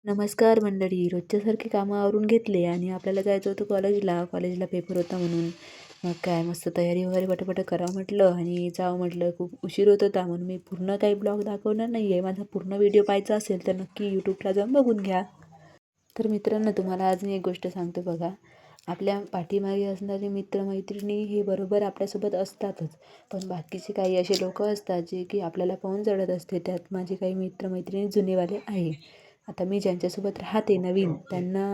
नमस्कार मंडळी. रोजच्यासारखी कामं आवरून घेतले आणि आपल्याला जायचं होतं कॉलेजला पेपर होता म्हणून. मग काय मस्त तयारी वगैरे पटापट करावं म्हटलं आणि जावं म्हटलं. खूप उशीर होत होता म्हणून मी पूर्ण काही ब्लॉग दाखवणार नाही आहे. माझा पूर्ण व्हिडिओ पाहायचा असेल तर नक्की यूट्यूबला जाऊन बघून घ्या. तर मित्रांनो, तुम्हाला आज मी एक गोष्ट सांगतो बघा. आपल्या पाठीमागे असणारे मित्रमैत्रिणी हे बरोबर आपल्यासोबत असतातच. पण बाकीचे काही असे लोक असतात जे की आपल्याला पाहून जळत असते. त्यात माझे काही मित्रमैत्रिणी जुनेवाले आहे. आता मी ज्यांच्यासोबत राहते नवीन, त्यांना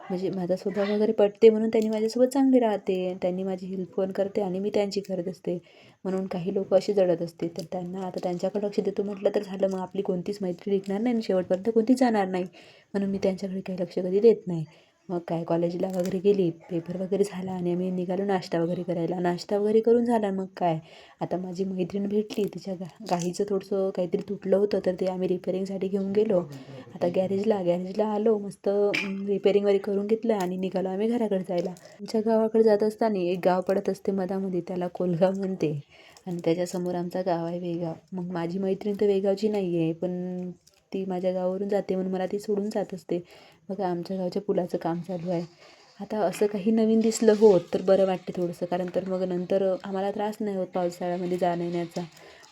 म्हणजे माझा स्वभाव वगैरे पटते म्हणून त्यांनी माझ्यासोबत चांगले राहते. त्यांनी माझी हेल्प पण करते आणि मी त्यांची करत असते. म्हणून काही लोक असे जळत असते. तर त्यांना आता त्यांच्याकडे लक्ष देतो म्हटलं तर झालं, मग आपली कोणतीच मैत्री टिकणार नाही आणि शेवटपर्यंत कोणतीच जाणार नाही. म्हणून मी त्यांच्याकडे काही लक्ष कधी देत नाही. मग काय कॉलेजला वगैरे गेली, पेपर वगैरे झाला आणि आम्ही निघालो नाश्ता वगैरे करायला. नाश्ता वगैरे करून झाला. मग काय आता माझी मैत्रीण भेटली. तिच्या गाडीचं थोडंसं काहीतरी तुटलं होतं, तर ते आम्ही रिपेअरिंगसाठी घेऊन गेलो. आता गॅरेजला आलो. मस्त रिपेअरिंग वगैरे करून घेतलं आणि निघालो आम्ही घराकडे जायला. आमच्या गावाकडे जात असताना एक गाव पडत असते मधामध्ये, त्याला कोलगाव म्हणते. आणि त्याच्यासमोर आमचं गाव आहे वेगाव. मग माझी मैत्रीण तर वेगावची नाही आहे, पण ती माझ्या गावावरून जाते म्हणून मला ती सोडून जात असते. बघा आमच्या गावच्या पुलाचं काम चालू आहे. आता असं काही नवीन दिसलं होत तर बरं वाटते थोडंसं, कारण तर मग नंतर आम्हाला त्रास नाही होत पावसाळ्यामध्ये जाण्यायेण्याचा.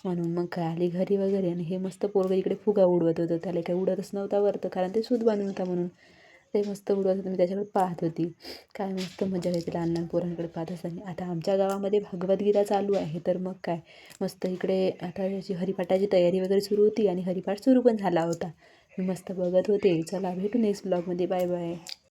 म्हणून मग काय आली घरी वगैरे आणि हे मस्त पोरगं इकडे फुगा उडवत होतं. त्याला काही उडतच नव्हता वरतं, कारण ते सूत बांधून होता म्हणून. ते मस्त उडवत होतं. मी त्याच्याकडे पाहत होती. काय मस्त मजा येते लहान लहान पोरांकडे पाहत असताना. आता आमच्या गावामध्ये भगवद्गीता चालू आहे, तर मग काय मस्त इकडे आता याची हरिपाठाची तयारी वगैरे सुरू होती आणि हरिपाठ सुरू पण झाला होता. मी मस्त बघत होते. चला भेटू नेक्स्ट ब्लॉगमध्ये. Bye bye.